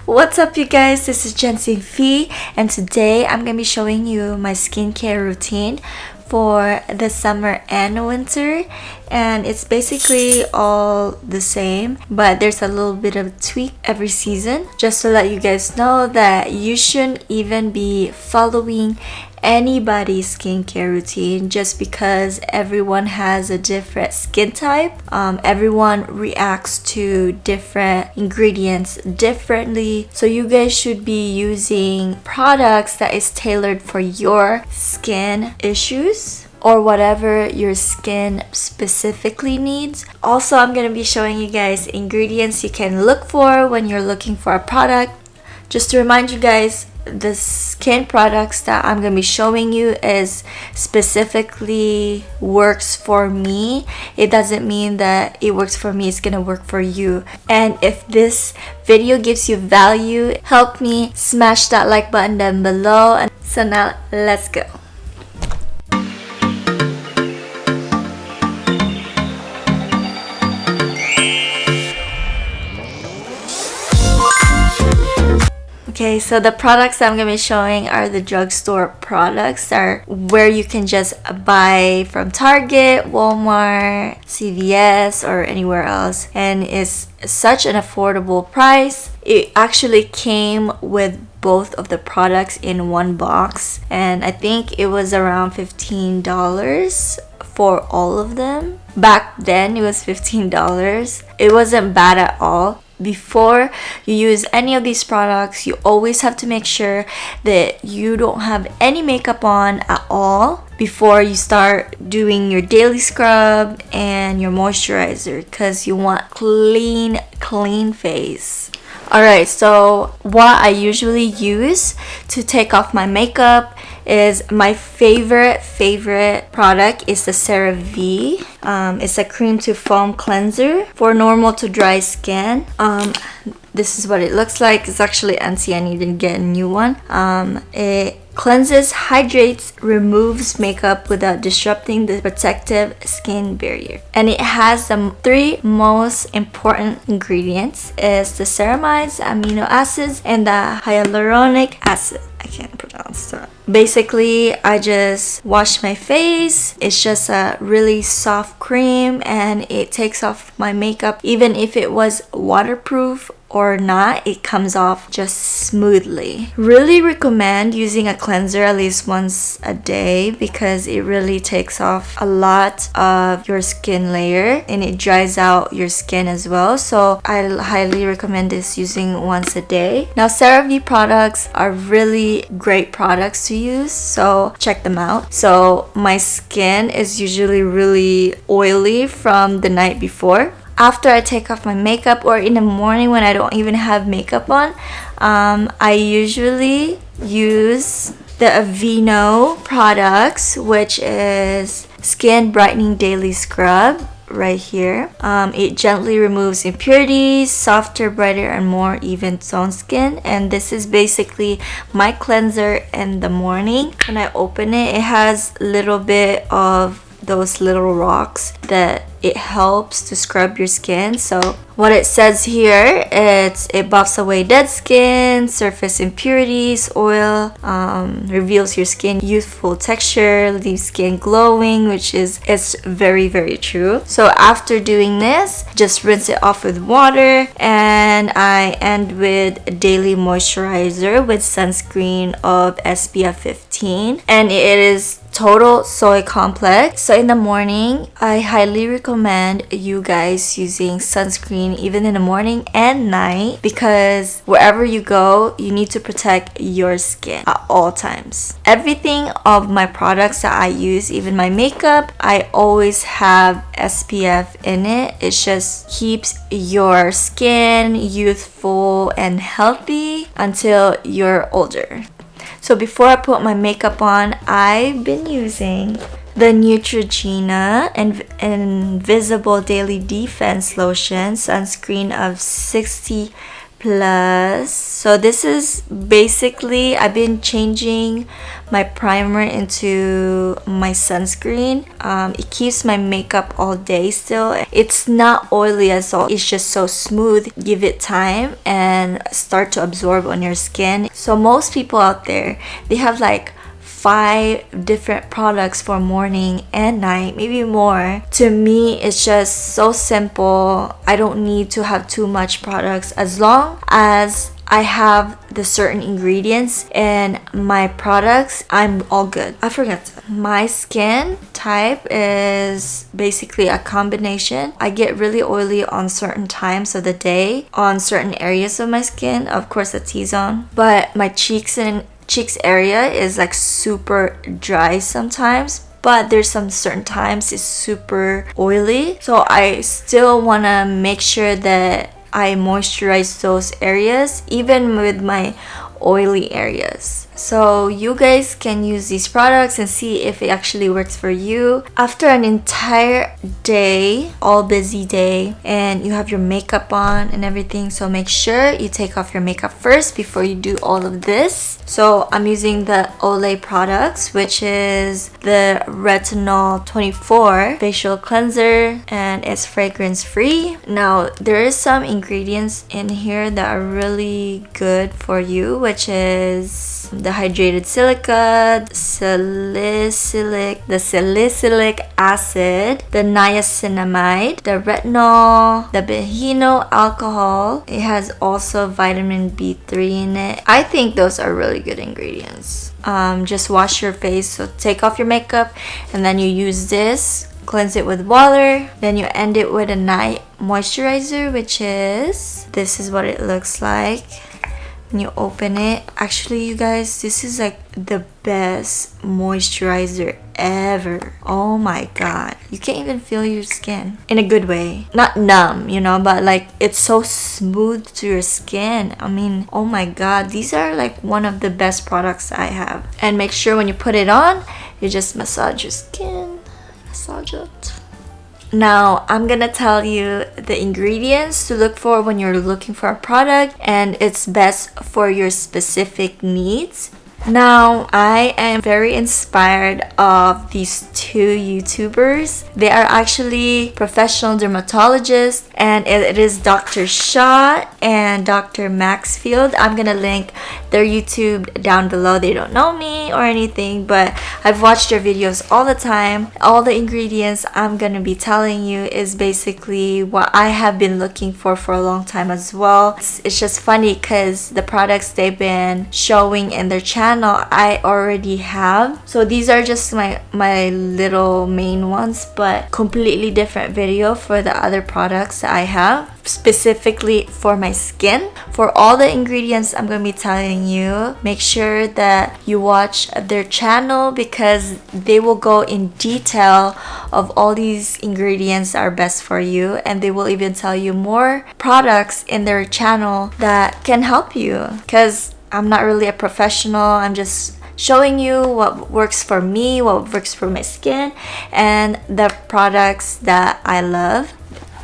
What's up, you guys? This is Jency Fee, and today I'm gonna be showing you my skincare routine for the summer and winter, and it's basically all the same, but there's a little bit of tweak every season, just to let you guys know that you shouldn't even be following anybody's skincare routine just because everyone has a different skin type. Everyone reacts to different ingredients differently, so you guys should be using products that is tailored for your skin issues or whatever your skin specifically needs. Also, I'm going to be showing you guys ingredients you can look for when you're looking for a product. Just to remind you guys, the skin products that I'm going to be showing you is specifically works for me. It doesn't mean that it works for me, it's going to work for you. And if this video gives you value, help me smash that like button down below. And so now let's go. Okay, so the products that I'm going to be showing are the drugstore products, are where you can just buy from Target, Walmart, CVS, or anywhere else, and it's such an affordable price. It actually came with both of the products in one box, and I think it was around $15 for all of them. Back then it was $15. It wasn't bad at all. Before you use any of these products, you always have to make sure that you don't have any makeup on at all before you start doing your daily scrub and your moisturizer, because you want clean face. Alright, so what I usually use to take off my makeup is my favorite product is the CeraVe. It's a cream to foam cleanser for normal to dry skin. This is what it looks like. It's actually empty. I need to get a new one. It cleanses, hydrates, removes makeup without disrupting the protective skin barrier. And it has the three most important ingredients is the ceramides, amino acids, and the hyaluronic acid. I can't pronounce that. Basically, I just wash my face. It's just a really soft cream and it takes off my makeup. Even if it was waterproof or not, it comes off just smoothly. Really recommend using a cleanser at least once a day because it really takes off a lot of your skin layer and it dries out your skin as well. So I highly recommend this using once a day. Now, CeraVe products are really great products to use, so check them out. So my skin is usually really oily from the night before. After I take off my makeup or in the morning when I don't even have makeup on, I usually use the Aveeno products, which is Skin Brightening Daily Scrub right here. It gently removes impurities, softer, brighter, and more even tone skin. And this is basically my cleanser in the morning. When I open it, it has a little bit of those little rocks that it helps to scrub your skin. So what it says here, it buffs away dead skin, surface impurities, oil, reveals your skin youthful texture, leaves skin glowing, which is very true. So after doing this, just rinse it off with water, and I end with daily moisturizer with sunscreen of SPF 15, and it is total soy complex. So in the morning, I highly recommend you guys using sunscreen even in the morning and night, because wherever you go, you need to protect your skin at all times. Everything of my products that I use, even my makeup, I always have SPF in it. It just keeps your skin youthful and healthy until you're older. So before I put my makeup on, I've been using the Neutrogena Invisible Daily Defense Lotion sunscreen of 60 Plus, so this is basically, I've been changing my primer into my sunscreen. It keeps my makeup all day still. It's not oily at all, it's just so smooth. Give it time and start to absorb on your skin. So most people out there, they have like 5 different products for morning and night, maybe more. To me, it's just so simple. I don't need to have too much products as long as I have the certain ingredients in my products. I'm all good. I forgot. My skin type is basically a combination. I get really oily on certain times of the day on certain areas of my skin, of course the T-zone, but my cheeks area is like super dry sometimes, but there's some certain times it's super oily, so I still want to make sure that I moisturize those areas even with my oily areas. So you guys can use these products and see if it actually works for you. After an entire day, all busy day, and you have your makeup on and everything, so make sure you take off your makeup first before you do all of this. So I'm using the Olay products, which is the Retinol 24 facial cleanser, and it's fragrance free. Now there is some ingredients in here that are really good for you, which is the hydrated silica, the salicylic acid, the niacinamide, the retinol, the behino alcohol. It has also vitamin B3 in it. I think those are really good ingredients. Just wash your face, so take off your makeup and then you use this, cleanse it with water, then you end it with a night moisturizer, which is, this is what it looks like. And you open it. Actually, you guys, this is like the best moisturizer ever. Oh my god, you can't even feel your skin in a good way. Not numb, you know, but like it's so smooth to your skin. I mean, oh my god, these are like one of the best products I have. And make sure when you put it on, you just massage your skin, massage it. Now I'm gonna tell you the ingredients to look for when you're looking for a product, and it's best for your specific needs. Now, I am very inspired of these 2 YouTubers. They are actually professional dermatologists, and it is Dr. Shaw and Dr. Maxfield. I'm gonna link their YouTube down below. They don't know me or anything, but I've watched their videos all the time. All the ingredients I'm gonna be telling you is basically what I have been looking for a long time as well. It's just funny because the products they've been showing in their channel I already have. So these are just my little main ones, but completely different video for the other products that I have specifically for my skin. For all the ingredients I'm going to be telling you, make sure that you watch their channel because they will go in detail of all these ingredients that are best for you, and they will even tell you more products in their channel that can help you, because I'm not really a professional. I'm just showing you what works for me, what works for my skin, and the products that I love.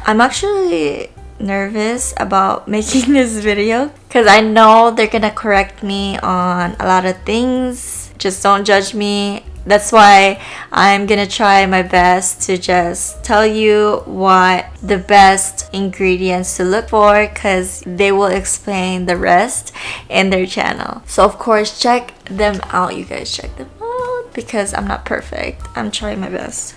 I'm actually nervous about making this video because I know they're gonna correct me on a lot of things. Just don't judge me. That's why I'm gonna try my best to just tell you what the best ingredients to look for, because they will explain the rest in their channel. So of course, check them out. You guys check them out because I'm not perfect. I'm trying my best.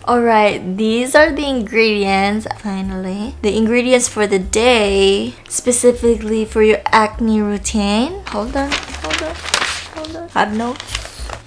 Alright, these are the ingredients. Finally, the ingredients for the day, specifically for your acne routine. Hold on. I have notes.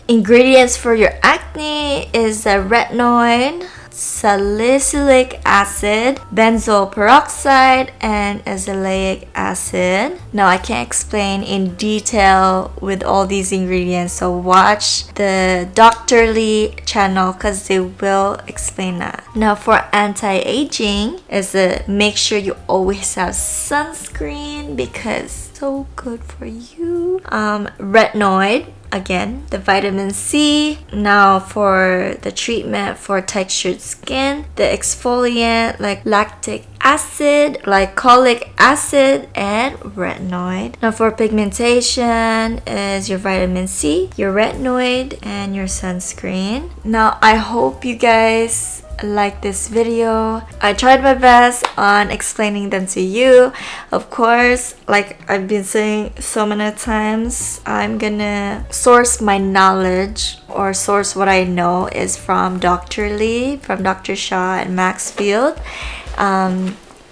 Ingredients for your acne is the retinoid, salicylic acid, benzoyl peroxide, and azelaic acid. Now I can't explain in detail with all these ingredients, so watch the Dr. Lee channel because they will explain that. Now for anti-aging is make sure you always have sunscreen because it's so good for you. Retinoid again, the vitamin C. Now for the treatment for textured skin, the exfoliant like lactic acid, glycolic acid, and retinoid. Now for pigmentation is your vitamin C, your retinoid, and your sunscreen. Now I hope you guys like this video. I tried my best on explaining them to you. Of course, like I've been saying so many times, I'm gonna source my knowledge or source what I know is from Dr. Lee, from Dr. Shaw and Maxfield.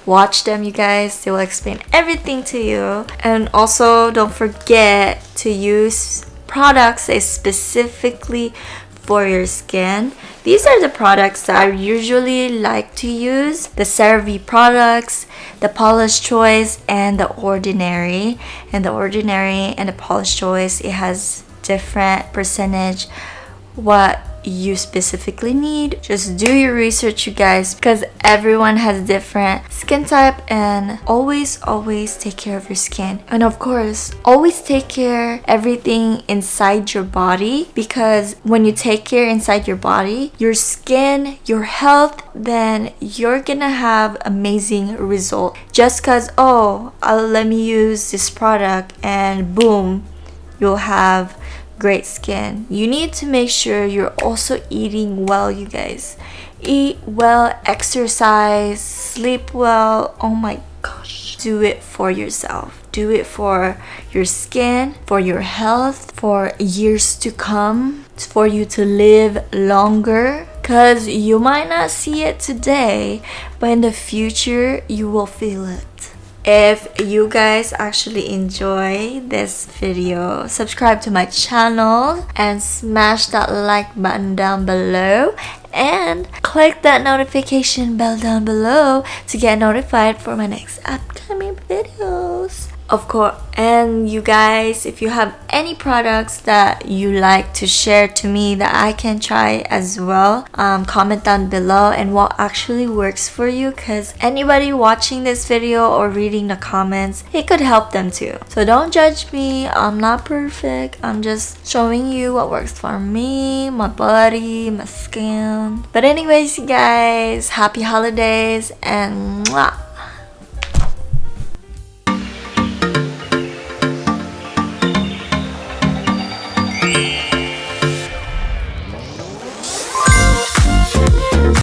Watch them, you guys. They will explain everything to you. And also don't forget to use products that is specifically for your skin. These are the products that I usually like to use: the CeraVe products, the Polish Choice, and the Ordinary. And the Ordinary and the Polish Choice, it has different percentage what you specifically need. Just do your research, you guys, because everyone has different skin type, and always take care of your skin. And of course, always take care everything inside your body, because when you take care inside your body, your skin, your health, then you're gonna have amazing result. Just cause let me use this product and boom, you'll have great skin. You need to make sure you're also eating well, you guys. Eat well, exercise, sleep well. Oh my gosh. Do it for yourself. Do it for your skin, for your health, for years to come, for you to live longer. Because you might not see it today, but in the future, you will feel it. If you guys actually enjoy this video, subscribe to my channel and smash that like button down below and click that notification bell down below to get notified for my next upcoming videos. Of course, and you guys, if you have any products that you like to share to me that I can try as well, comment down below and what actually works for you, because anybody watching this video or reading the comments, it could help them too. So don't judge me. I'm not perfect. I'm just showing you what works for me, my body, my skin. But anyways, you guys, happy holidays and mwah!